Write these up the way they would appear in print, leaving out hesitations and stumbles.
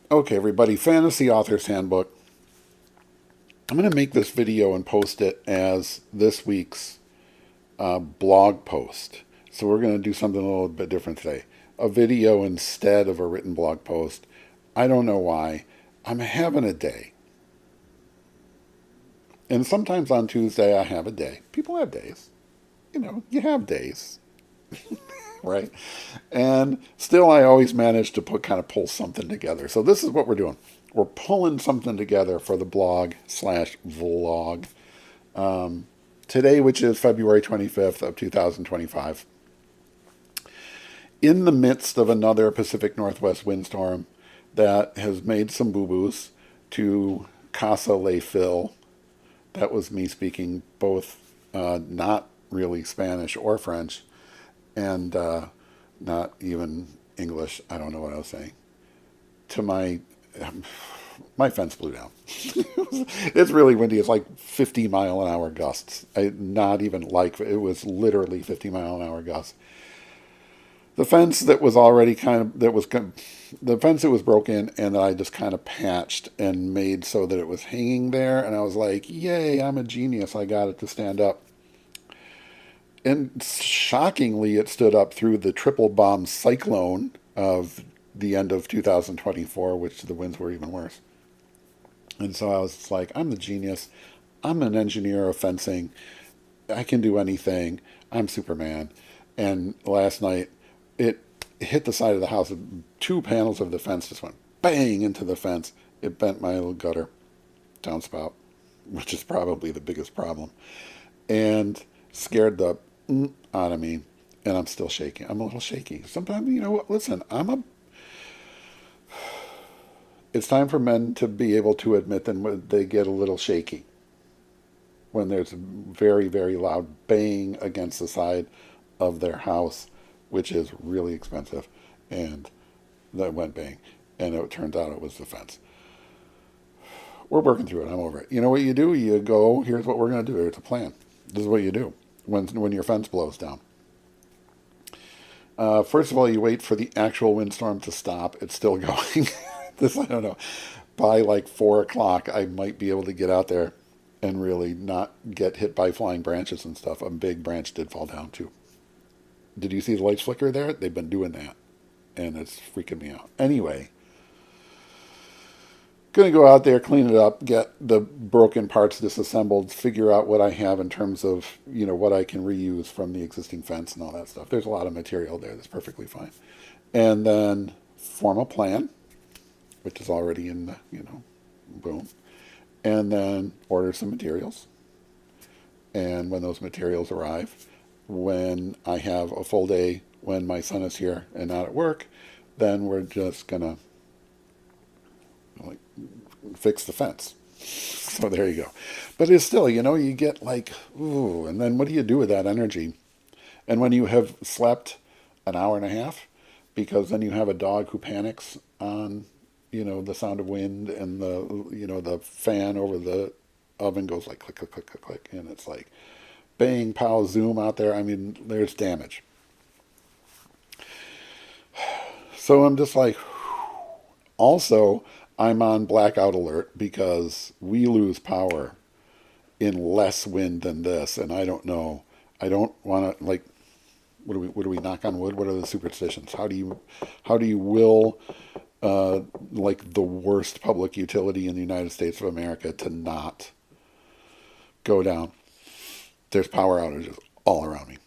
Okay, everybody, Fantasy Author's Handbook. I'm going to make this video and post it as this week's blog post. So we're going to do something a little bit different today. A video instead of a written blog post. I don't know why. I'm having a day. And sometimes on Tuesday I have a day. People have days. You have days, right? And still I always manage to kind of pull something together. So this is what we're doing. We're pulling something together for the blog slash vlog today, which is February 25th of 2025. In the midst of another Pacific Northwest windstorm that has made some boo-boos to Casa Le Phil. That was me speaking both not really Spanish or French and not even English. I don't know what I was saying. To my fence blew down. It's really windy. It's like 50-mile-an-hour gusts. Not even like, it was literally 50-mile-an-hour gusts. The fence that was already the fence that was broken and that I just kind of patched and made so that it was hanging there. And I was like, yay, I'm a genius. I got it to stand up. And shockingly, it stood up through the triple bomb cyclone of the end of 2024, which the winds were even worse. And so I was like, I'm the genius. I'm an engineer of fencing. I can do anything. I'm Superman. And last night, it hit the side of the house. Two panels of the fence just went bang into the fence. It bent my little gutter downspout, which is probably the biggest problem, and scared the out of me. And I'm still shaking. I'm a little shaky. Sometimes, what? Listen, it's time for men to be able to admit that they get a little shaky when there's a very, very loud bang against the side of their house, which is really expensive. And that went bang. And it turns out it was the fence. We're working through it. I'm over it. You know what you do? You go, here's what we're going to do. Here's a plan. This is what you do when your fence blows down. First of all, you wait for the actual windstorm to stop. It's still going. I don't know. By like 4 o'clock, I might be able to get out there and really not get hit by flying branches and stuff. A big branch did fall down too. Did you see the lights flicker there? They've been doing that, and it's freaking me out. Anyway, going to go out there, clean it up, get the broken parts disassembled, figure out what I have in terms of, what I can reuse from the existing fence and all that stuff. There's a lot of material there that's perfectly fine. And then form a plan, which is already in the, boom. And then order some materials. And when those materials arrive, when I have a full day, when my son is here and not at work, then we're just going to fix the fence. So there you go. But it's still, you get like, ooh, and then what do you do with that energy? And when you have slept an hour and a half, because then you have a dog who panics on, the sound of wind, and the fan over the oven goes like click, click, click, click, click. And it's like bang, pow, zoom out there. I mean, there's damage. So I'm just like, also, I'm on blackout alert because we lose power in less wind than this, and I don't know. I don't want to What do we knock on wood? What are the superstitions? How do you will like the worst public utility in the United States of America to not go down? There's power outages all around me.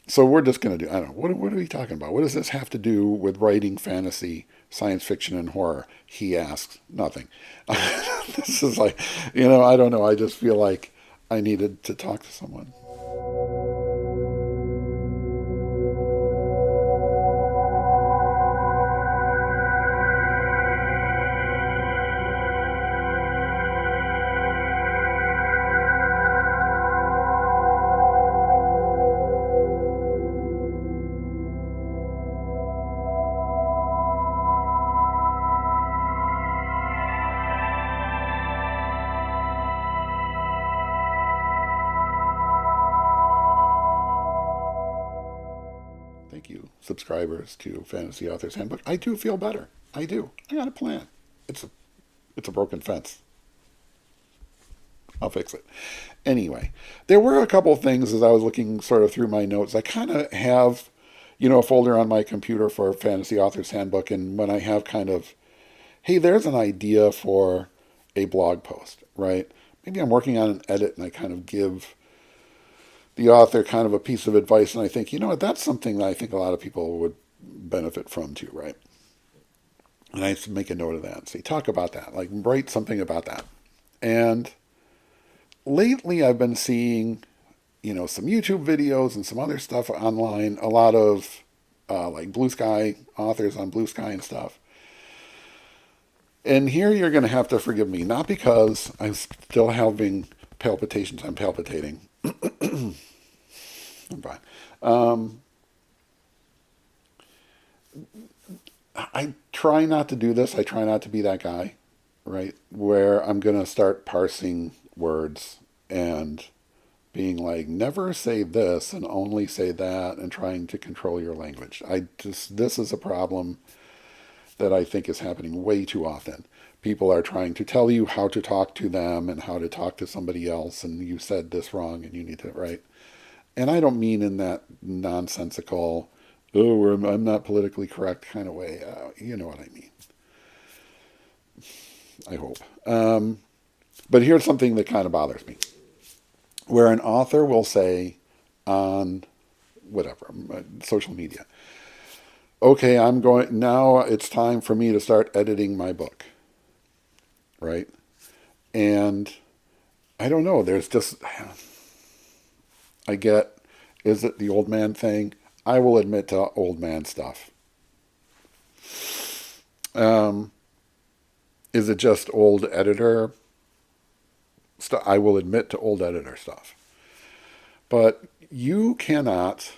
So we're just going to do, I don't know, what are we talking about? What does this have to do with writing fantasy, science fiction, and horror? He asks. Nothing. This is like, I don't know. I just feel like I needed to talk to someone. Thank you, subscribers to Fantasy Author's Handbook. I do feel better. I do. I got a plan. It's a, it's a broken fence. I'll fix it. Anyway, there were a couple of things as I was looking sort of through my notes. I kind of have, a folder on my computer for Fantasy Author's Handbook, and when I have kind of, hey, there's an idea for a blog post, right? Maybe I'm working on an edit and I kind of give the author kind of a piece of advice, and I think, that's something that I think a lot of people would benefit from too, right? And I make a note of that. So you talk about that, like write something about that. And lately I've been seeing, some YouTube videos and some other stuff online, a lot of like Blue Sky, authors on Blue Sky and stuff. And here you're going to have to forgive me, not because I'm still having palpitations, I'm palpitating. I'm fine. I try not to do this. I try not to be that guy, right? Where I'm going to start parsing words and being like, never say this and only say that, and trying to control your language. This is a problem that I think is happening way too often. People are trying to tell you how to talk to them and how to talk to somebody else, and you said this wrong and you need to, right? And I don't mean in that nonsensical, oh, I'm not politically correct kind of way. You know what I mean. I hope. But here's something that kind of bothers me. Where an author will say on whatever, social media, okay, now it's time for me to start editing my book. Right? And I don't know, is it the old man thing? I will admit to old man stuff. Is it just old editor stuff? I will admit to old editor stuff. But you cannot,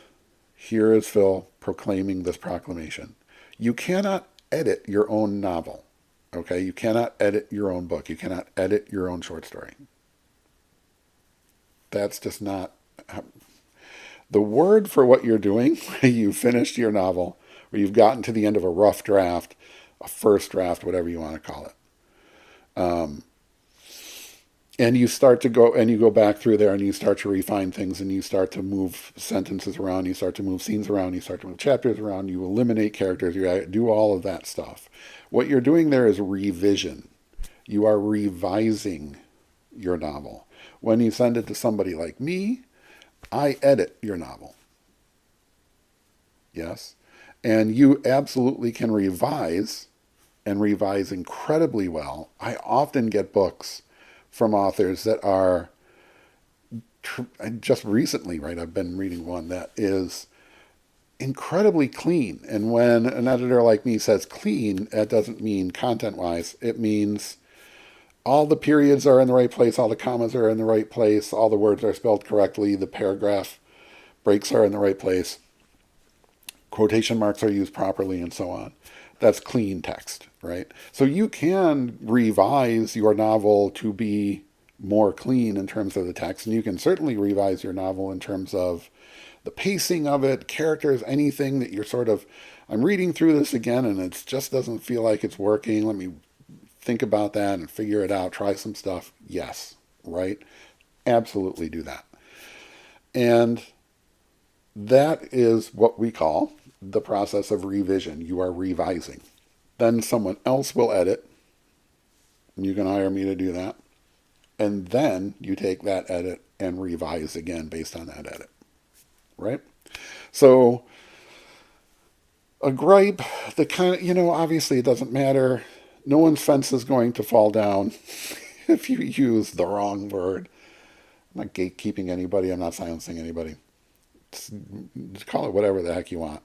here is Phil proclaiming this proclamation, you cannot edit your own novel. Okay? You cannot edit your own book. You cannot edit your own short story. That's just not... The word for what you're doing, you finished your novel, or you've gotten to the end of a rough draft, a first draft, whatever you want to call it. And you start to go, and you go back through there and you start to refine things, and you start to move sentences around, you start to move scenes around, you start to move chapters around, you eliminate characters, you do all of that stuff. What you're doing there is revision. You are revising your novel. When you send it to somebody like me, I edit your novel. Yes? And you absolutely can revise, and revise incredibly well. I often get books from authors that are, just recently, right, I've been reading one that is incredibly clean. And when an editor like me says clean, that doesn't mean content-wise. It means all the periods are in the right place, all the commas are in the right place, all the words are spelled correctly, the paragraph breaks are in the right place, quotation marks are used properly, and so on. That's clean text, right? So you can revise your novel to be more clean in terms of the text, and you can certainly revise your novel in terms of the pacing of it, characters, anything that you're sort of, I'm reading through this again and it just doesn't feel like it's working. Let me think about that and figure it out, try some stuff. Yes, right? Absolutely do that. And that is what we call the process of revision. You are revising. Then someone else will edit. You can hire me to do that. And then you take that edit and revise again based on that edit. Right? So a gripe, the kind of, obviously it doesn't matter. No one's fence is going to fall down if you use the wrong word. I'm not gatekeeping anybody. I'm not silencing anybody. Just call it whatever the heck you want.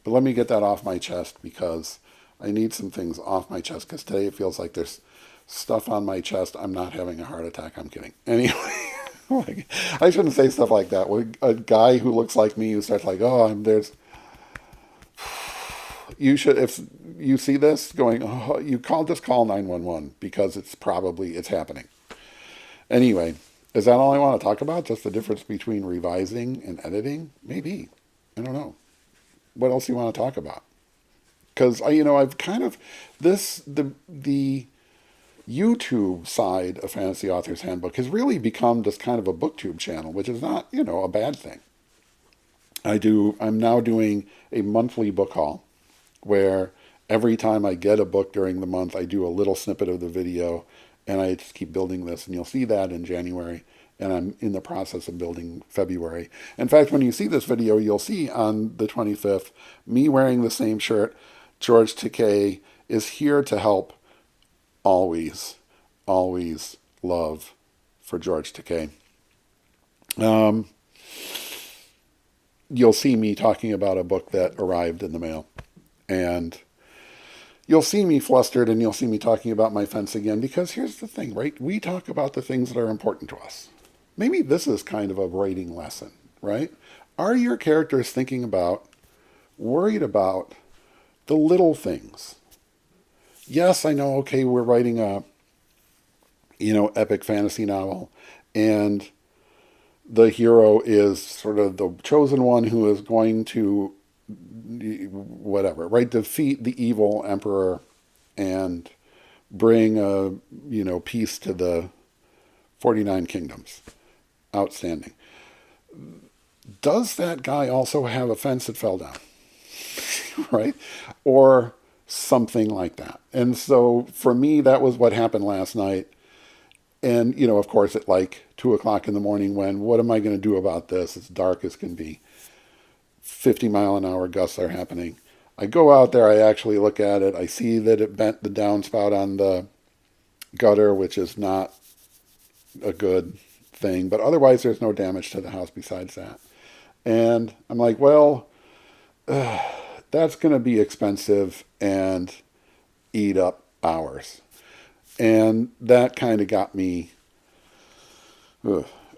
But let me get that off my chest, because I need some things off my chest, because today it feels like there's stuff on my chest. I'm not having a heart attack. I'm kidding. Anyway, I shouldn't say stuff like that. A guy who looks like me who starts like, oh, there's... You should, if you see this going, oh, just call 911, because it's happening. Anyway, is that all I want to talk about? Just the difference between revising and editing? Maybe. I don't know. What else do you want to talk about? because I've kind of the YouTube side of Fantasy Authors Handbook has really become just kind of a booktube channel, which is not, a bad thing. I'm now doing a monthly book haul where every time I get a book during the month, I do a little snippet of the video, and I just keep building this, and you'll see that in January, and I'm in the process of building February. In fact, when you see this video, you'll see on the 25th, me wearing the same shirt. George Takei is here to help. Always, always love for George Takei. You'll see me talking about a book that arrived in the mail, and you'll see me flustered, and you'll see me talking about my fence again, because here's the thing, right? We talk about the things that are important to us. Maybe this is kind of a writing lesson, right? Are your characters worried about the little things? Yes, I know, okay, we're writing a, epic fantasy novel, and the hero is sort of the chosen one who is going to, whatever, right, defeat the evil emperor and bring peace to the 49 kingdoms. Outstanding. Does that guy also have a fence that fell down? Right? Or something like that. And so for me, that was what happened last night. And, of course, at like 2 o'clock in the morning, what am I going to do about this? It's dark as can be. 50-mile-an-hour gusts are happening. I go out there, I actually look at it. I see that it bent the downspout on the gutter, which is not a good thing. But otherwise, there's no damage to the house besides that. And I'm like, well, that's going to be expensive and eat up hours. And that kind of got me,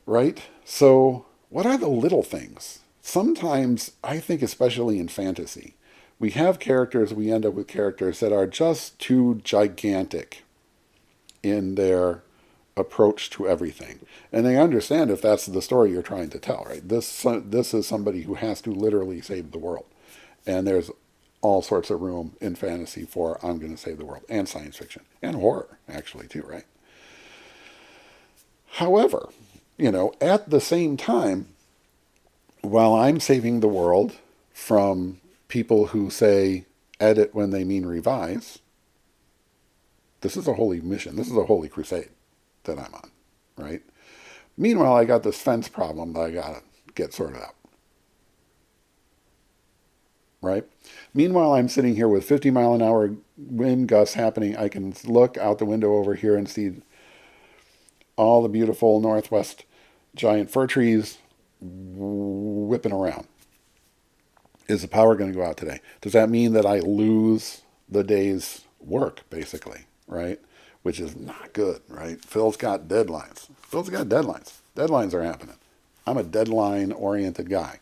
right? So what are the little things? Sometimes, I think especially in fantasy, we end up with characters that are just too gigantic in their approach to everything. And I understand if that's the story you're trying to tell, right? This is somebody who has to literally save the world. And there's all sorts of room in fantasy for I'm going to save the world, and science fiction, and horror, actually, too, right? However, at the same time, while I'm saving the world from people who say edit when they mean revise, this is a holy mission. This is a holy crusade that I'm on, right? Meanwhile, I got this fence problem that I got to get sorted out. Right? Meanwhile, I'm sitting here with 50-mile-an-hour wind gusts happening. I can look out the window over here and see all the beautiful northwest giant fir trees whipping around. Is the power going to go out today? Does that mean that I lose the day's work, basically, right? Which is not good, right? Phil's got deadlines. Deadlines are happening. I'm a deadline-oriented guy.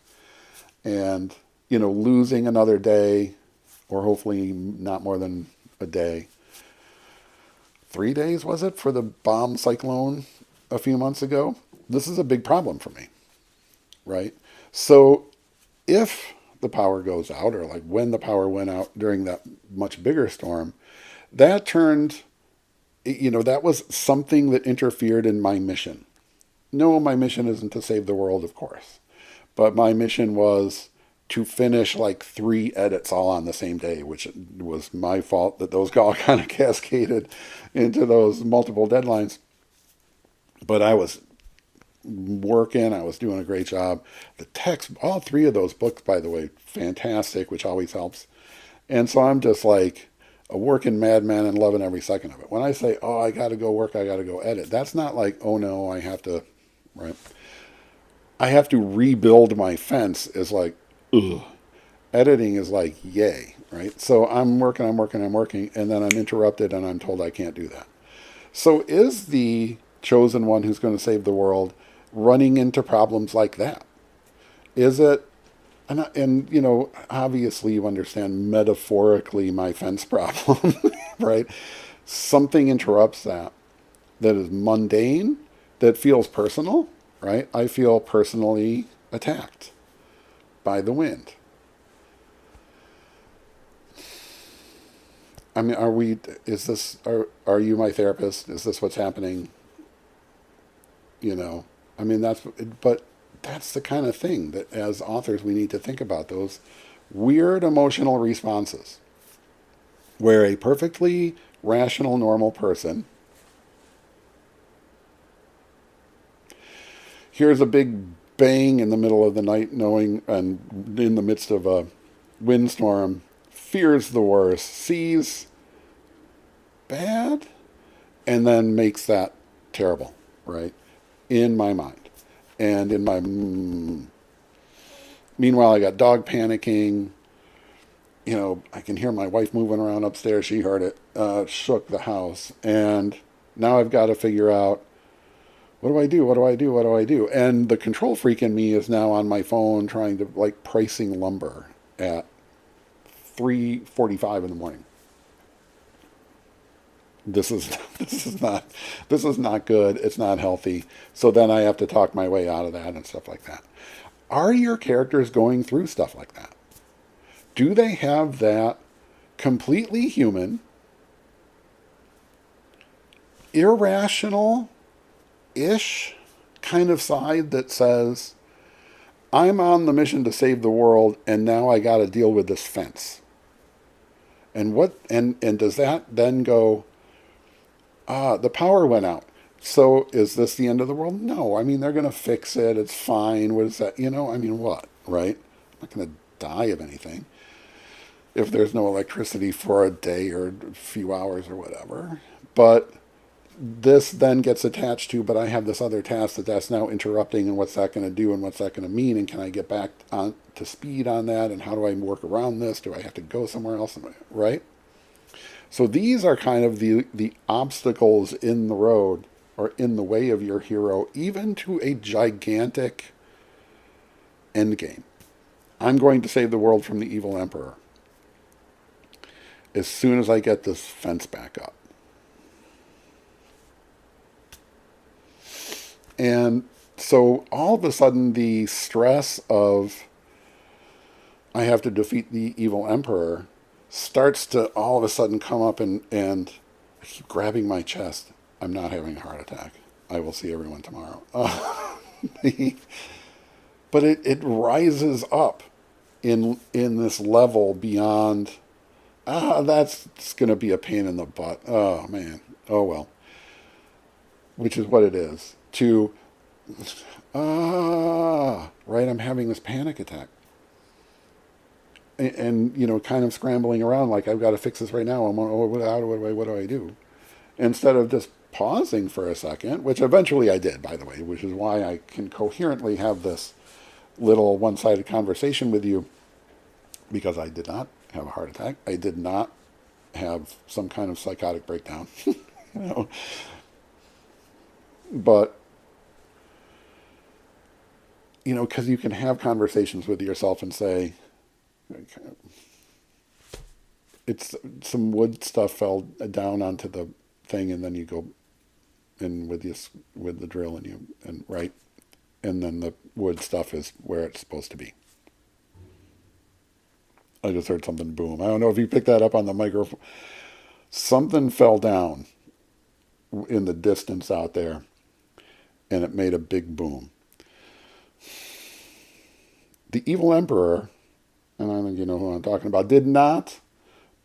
And losing another day, or hopefully not more than a day. 3 days, was it, for the bomb cyclone a few months ago? This is a big problem for me, right? So if the power goes out, or like when the power went out during that much bigger storm, that was something that interfered in my mission. No, my mission isn't to save the world, of course. But my mission was to finish like 3 edits all on the same day, which was my fault that those all kind of cascaded into those multiple deadlines. But I was working, I was doing a great job. The text, all 3 of those books, by the way, fantastic, which always helps. And so I'm just like a working madman and loving every second of it. When I say, oh, I got to go work, I got to go edit, that's not like, oh no, I have to, right? I have to rebuild my fence is like, ugh. Editing is like, yay, right? So I'm working, and then I'm interrupted and I'm told I can't do that. So is the chosen one who's going to save the world running into problems like that? Is it, and obviously you understand metaphorically my fence problem, right? Something interrupts that is mundane, that feels personal, right? I feel personally attacked by the wind. I mean, is this, are you my therapist? Is this what's happening? You know, I mean, but that's the kind of thing that as authors we need to think about, those weird emotional responses where a perfectly rational, normal person hears a big bang in the middle of the night, knowing, and in the midst of a windstorm, fears the worst, sees bad, and then makes that terrible, right? In my mind. And in my. Meanwhile, I got dog panicking. You know, I can hear my wife moving around upstairs. She heard it, shook the house. And now I've got to figure out, what do I do? What do I do? What do I do? And the control freak in me is now on my phone trying to, like, pricing lumber at 3:45 in the morning. This is this is not good. It's not healthy. So then I have to talk my way out of that and stuff like that. Are your characters going through stuff like that? Do they have that completely human, irrational ish kind of side that says, I'm on the mission to save the world and now I got to deal with this fence? And and does that then go, the power went out. So is this the end of the world? No. I mean, they're going to fix it. It's fine. What is that? You know, I mean, what, right? I'm not going to die of anything if there's no electricity for a day or a few hours or whatever. But this then gets attached to, but I have this other task that's now interrupting, and what's that going to do, and what's that going to mean, and can I get back on to speed on that, and how do I work around this? Do I have to go somewhere else? Right? So these are kind of the obstacles in the road or in the way of your hero, even to a gigantic end game. I'm going to save the world from the evil emperor as soon as I get this fence back up. And so all of a sudden the stress of I have to defeat the evil emperor starts to all of a sudden come up, and I keep grabbing my chest. I'm not having a heart attack. I will see everyone tomorrow. But it rises up in this level beyond, that's going to be a pain in the butt. Oh, man. Oh, well. Which is what it is. To, right, I'm having this panic attack. And you know, kind of scrambling around like, I've got to fix this right now. What do I do? Instead of just pausing for a second, which eventually I did, by the way, which is why I can coherently have this little one-sided conversation with you, because I did not have a heart attack. I did not have some kind of psychotic breakdown. You know? But, you know, because you can have conversations with yourself and say, it's some wood stuff fell down onto the thing, and then you go in with the drill, and right, and then the wood stuff is where it's supposed to be. I just heard something boom. I don't know if you picked that up on the microphone. Something fell down in the distance out there, and it made a big boom. The evil emperor, and I think you know who I'm talking about, did not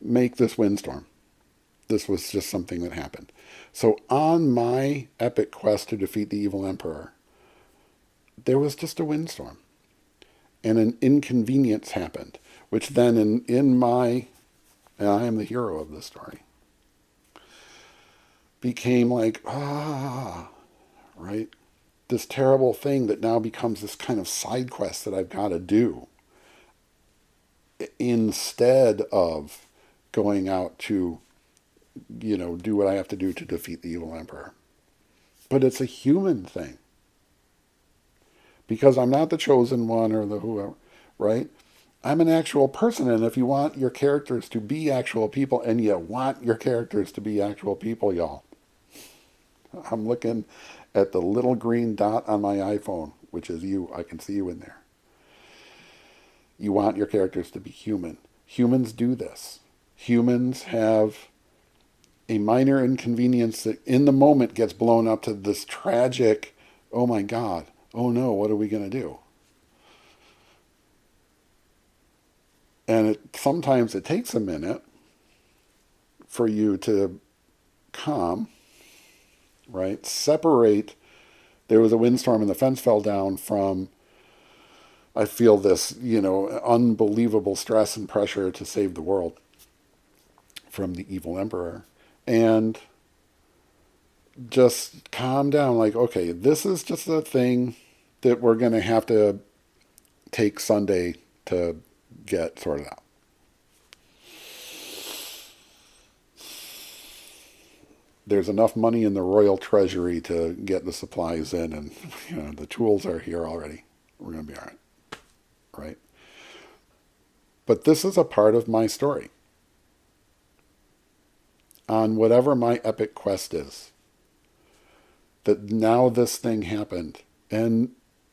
make this windstorm. This was just something that happened. So on my epic quest to defeat the evil emperor, there was just a windstorm. And an inconvenience happened, which then in my, and I am the hero of this story, became like, right? This terrible thing that now becomes this kind of side quest that I've got to do, instead of going out to, you know, do what I have to do to defeat the evil emperor. But it's a human thing. Because I'm not the chosen one or the whoever, right? I'm an actual person, and if you want your characters to be actual people, and you want your characters to be actual people, y'all, I'm looking at the little green dot on my iPhone, which is you. I can see you in there. You want your characters to be human. Humans do this. humans have a minor inconvenience that in the moment gets blown up to this tragic, oh my God, oh no, what are we going to do? And sometimes it takes a minute for you to calm, right? Separate. There was a windstorm and the fence fell down from, I feel this, unbelievable stress and pressure to save the world from the evil emperor. And just calm down. Like, okay, this is just a thing that we're going to have to take Sunday to get sorted out. There's enough money in the royal treasury to get the supplies in, and the tools are here already. We're going to be all right, right? But this is a part of my story. On whatever my epic quest is, that now this thing happened. And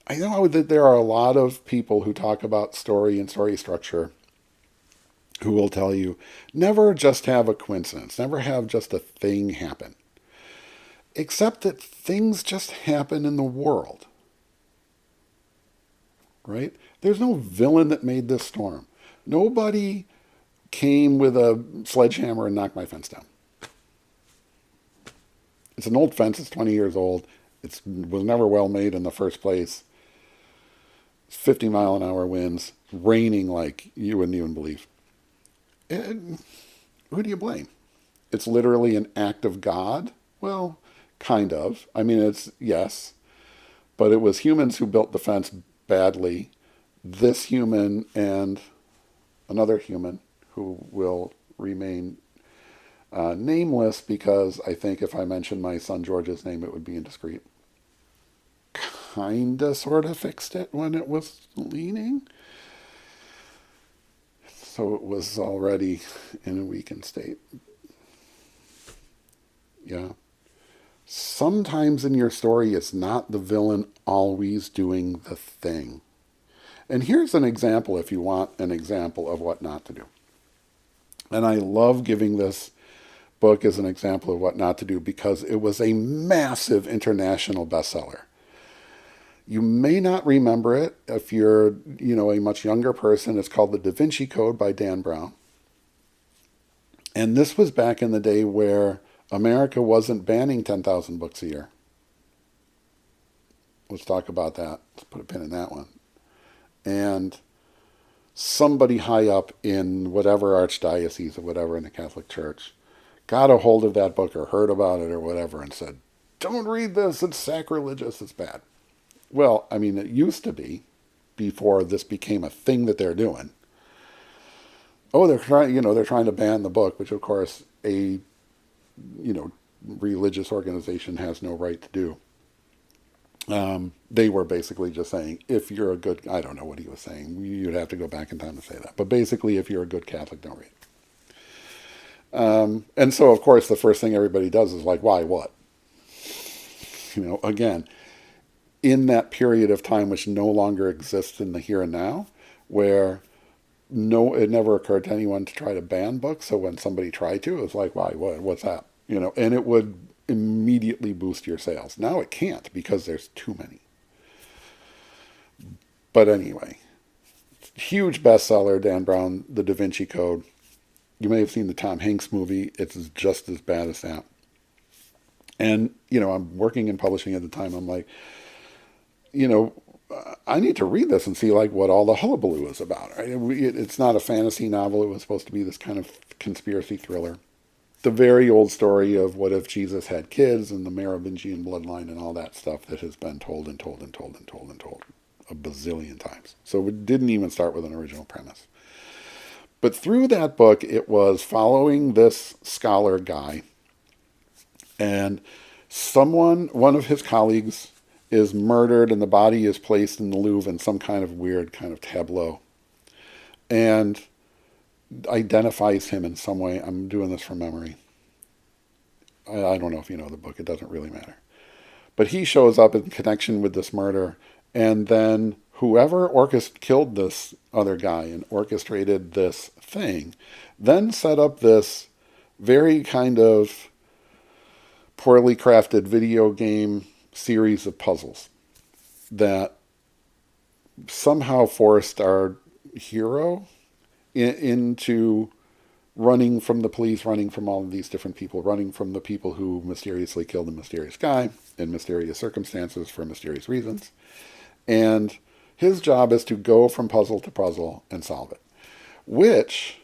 I know that there are a lot of people who talk about story and story structure who will tell you, never just have a coincidence, never have just a thing happen. Except that things just happen in the world. Right? There's no villain that made this storm. Nobody came with a sledgehammer and knocked my fence down. It's an old fence. It's 20 years old. It was never well made in the first place. 50-mile-an-hour winds, raining like you wouldn't even believe. And who do you blame? It's literally an act of God? Well, kind of. I mean, it's, yes. But it was humans who built the fence badly. This human and another human who will remain nameless, because I think if I mentioned my son George's name, it would be indiscreet. Kinda sort of fixed it when it was leaning. So it was already in a weakened state. Yeah. Sometimes in your story, it's not the villain always doing the thing. And here's an example if you want an example of what not to do. And I love giving this book as an example of what not to do because it was a massive international bestseller. You may not remember it if you're, a much younger person. It's called The Da Vinci Code by Dan Brown. And this was back in the day where America wasn't banning 10,000 books a year. Let's talk about that. Let's put a pin in that one. And somebody high up in whatever archdiocese or whatever in the Catholic Church got a hold of that book or heard about it or whatever and said, don't read this, it's sacrilegious, it's bad. Well, I mean, it used to be before this became a thing that they're doing. Oh, they're trying to ban the book, which of course a, religious organization has no right to do. They were basically just saying, if you're a good, I don't know what he was saying. You'd have to go back in time to say that. But basically, if you're a good Catholic, don't read it. And so, of course, the first thing everybody does is like, why, what? Again, in that period of time which no longer exists in the here and now, where it never occurred to anyone to try to ban books. So when somebody tried to, it was like, why, what's that? And it would immediately boost your sales. Now it can't because there's too many. But anyway, huge bestseller, Dan Brown, The Da Vinci Code. You may have seen the Tom Hanks movie. It's just as bad as that. And, I'm working in publishing at the time. I'm like, I need to read this and see like what all the hullabaloo is about. Right? It's not a fantasy novel. It was supposed to be this kind of conspiracy thriller. The very old story of what if Jesus had kids and the Merovingian bloodline and all that stuff that has been told and told and told and told and told a bazillion times. So it didn't even start with an original premise. But through that book, it was following this scholar guy, and one of his colleagues is murdered and the body is placed in the Louvre in some kind of weird kind of tableau and identifies him in some way. I'm doing this from memory. I don't know if you know the book. It doesn't really matter. But he shows up in connection with this murder, and then whoever killed this other guy and orchestrated this thing then set up this very kind of poorly crafted video game series of puzzles that somehow forced our hero into running from the police, running from all of these different people, running from the people who mysteriously killed a mysterious guy in mysterious circumstances for mysterious reasons. And his job is to go from puzzle to puzzle and solve it, which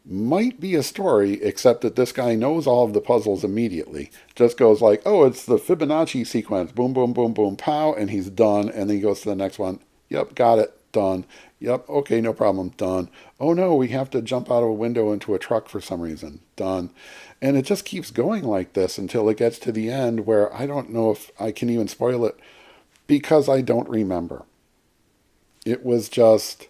might be a story, except that this guy knows all of the puzzles immediately. Just goes like, oh, it's the Fibonacci sequence, boom, boom, boom, boom, pow, and he's done. And then he goes to the next one. Yep, got it, done. Yep, okay, no problem, done. Oh no, we have to jump out of a window into a truck for some reason, done. And it just keeps going like this until it gets to the end where I don't know if I can even spoil it because I don't remember. It was just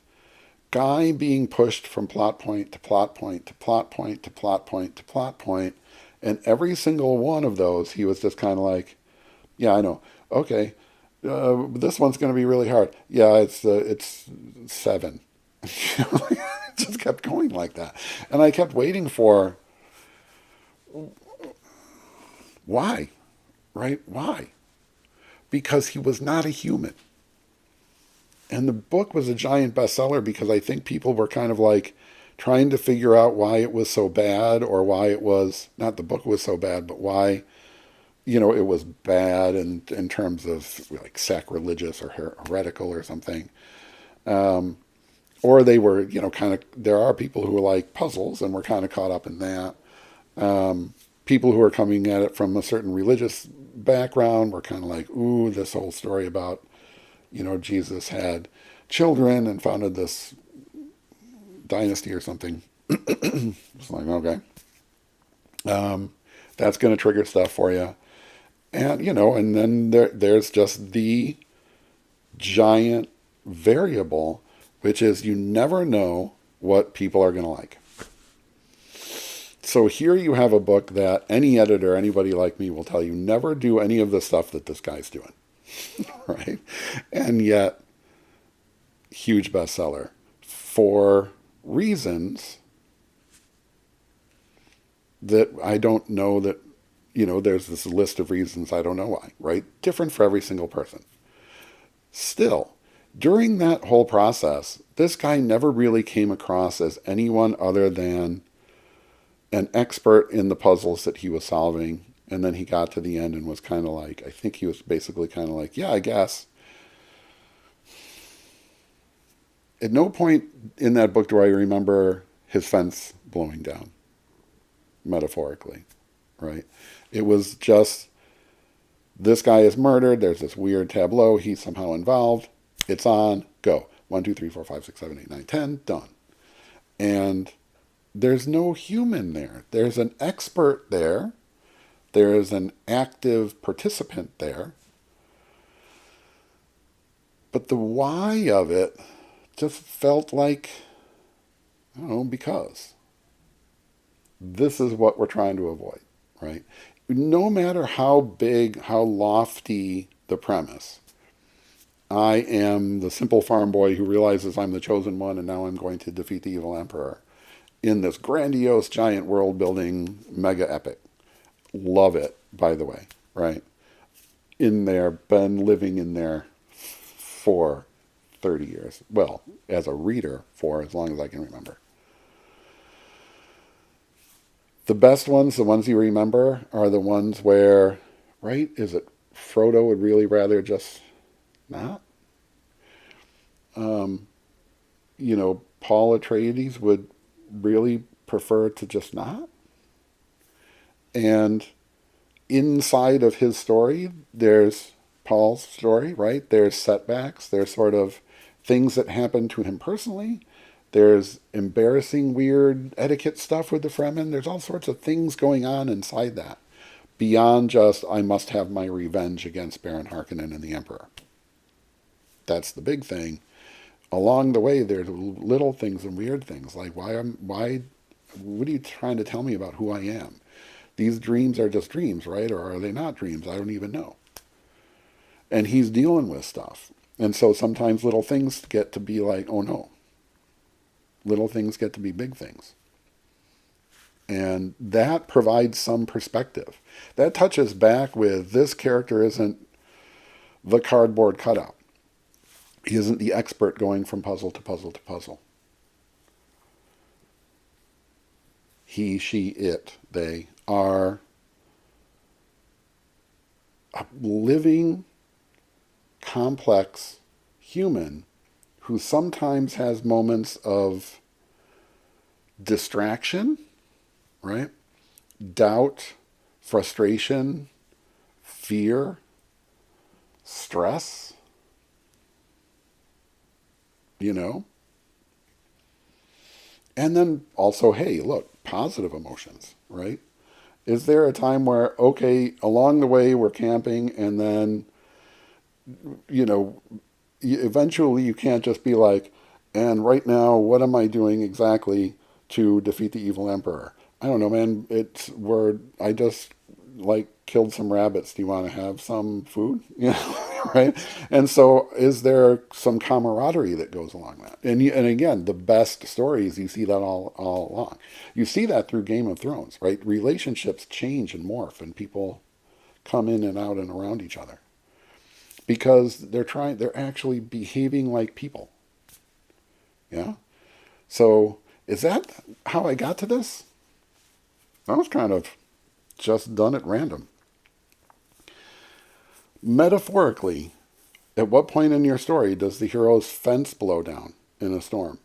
guy being pushed from plot point to plot point to plot point to plot point to plot point, and every single one of those he was just kind of like, yeah, I know, okay, this one's going to be really hard. Yeah, it's 7. It just kept going like that, and I kept waiting for why, right? Why? Because he was not a human. And the book was a giant bestseller because I think people were kind of like trying to figure out why it was so bad, or why it was, not the book was so bad, but why, it was bad in terms of like sacrilegious or heretical or something. Or they were, kind of, there are people who like puzzles and were kind of caught up in that. People who are coming at it from a certain religious background were kind of like, ooh, this whole story about, Jesus had children and founded this dynasty or something. It's like, okay. That's going to trigger stuff for you. And, and then there's just the giant variable, which is you never know what people are going to like. So here you have a book that any editor, anybody like me will tell you, never do any of the stuff that this guy's doing. Right? And yet, huge bestseller for reasons that I don't know that, there's this list of reasons I don't know why, right? Different for every single person. Still, during that whole process, this guy never really came across as anyone other than an expert in the puzzles that he was solving. And then he got to the end and was kind of like, I think he was basically kind of like, yeah, I guess. At no point in that book do I remember his fence blowing down, metaphorically, right? It was just, this guy is murdered, there's this weird tableau, he's somehow involved, it's on, go. 1, 2, 3, 4, 5, 6, 7, 8, 9, 10, done. And there's no human there. There's an expert there. There is an active participant there. But the why of it just felt like, I don't know, because. This is what we're trying to avoid, right? No matter how big, how lofty the premise, I am the simple farm boy who realizes I'm the chosen one and now I'm going to defeat the evil emperor in this grandiose, giant world-building mega epic. Love it, by the way, right? In there, been living in there for 30 years. Well, as a reader, for as long as I can remember. The best ones, the ones you remember, are the ones where, right, is it Frodo would really rather just not? Paul Atreides would really prefer to just not? And inside of his story, there's Paul's story, right? There's setbacks. There's sort of things that happen to him personally. There's embarrassing, weird etiquette stuff with the Fremen. There's all sorts of things going on inside that. Beyond just, I must have my revenge against Baron Harkonnen and the Emperor. That's the big thing. Along the way, there's little things and weird things. Like, what are you trying to tell me about who I am? These dreams are just dreams, right? Or are they not dreams? I don't even know. And he's dealing with stuff. And so sometimes little things get to be like, oh no, little things get to be big things. And that provides some perspective. That touches back with this character isn't the cardboard cutout. He isn't the expert going from puzzle to puzzle to puzzle. He, she, it, they are a living, complex human who sometimes has moments of distraction, right? Doubt, frustration, fear, stress, you know? And then also, hey, look, positive emotions, right? Is there a time where, okay, along the way we're camping and then, you know, eventually you can't just be like, and right now, what am I doing exactly to defeat the evil emperor? I don't know, man. It's where I just like killed some rabbits. Do you want to have some food? You know, right? And so, is there some camaraderie that goes along that? And again, the best stories you see that all along. You see that through Game of Thrones, right? Relationships change and morph, and people come in and out and around each other because they're actually behaving like people. Yeah. So is that how I got to this? I was kind of just done at random. Metaphorically, at what point in your story does the hero's fence blow down in a storm?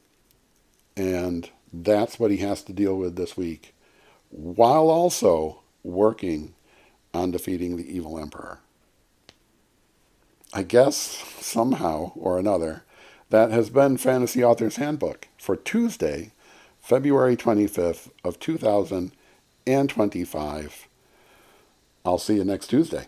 And that's what he has to deal with this week, while also working on defeating the evil emperor. I guess somehow or another, that has been Fantasy Author's Handbook for Tuesday, February 25th of 2025. I'll see you next Tuesday.